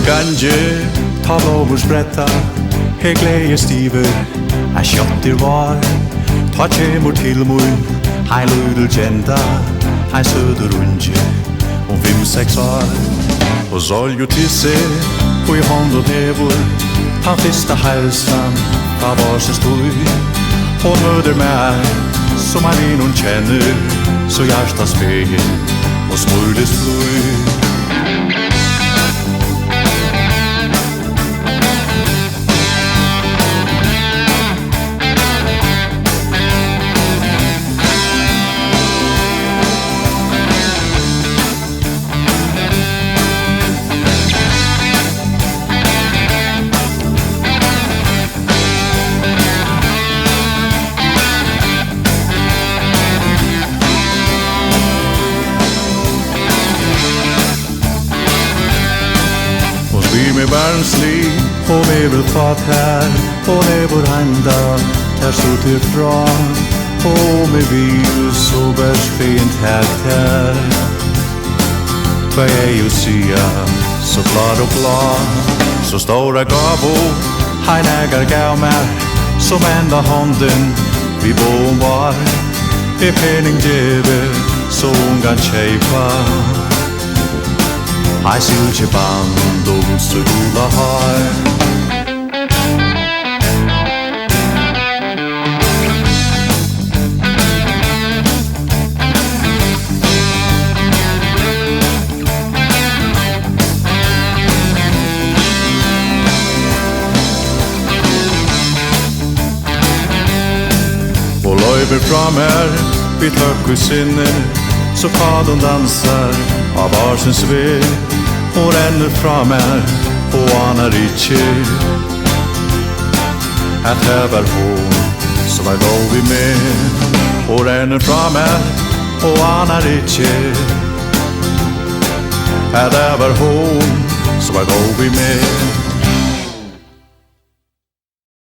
gangi, ta blómur spretta, gleðist yvir, skjótt var, ta kemur til mín, lítil genta, søtur ungi, fimm, seks og sóljutyssi, í hondum hevur, tann fyrsta heilsan, vársins og møtir meg, som hun kennir, så hjartans fegin og smílist blíð. Med barnsligt och med fat här och hevur heintað där søtur fra och med vil så bärs fint här vad jag sia så klar och klar så stora gavo heinägar gav mig som enda hondum vi bom var pening geve så ungan tjejpa Sóljugentan så gula har och löjver fram här vid höghusinner så fadern dansar av vársins och ränner fram här och anar inte att hevur hon som går vi med och ränner fram här och anar inte att hevur hon som går vi med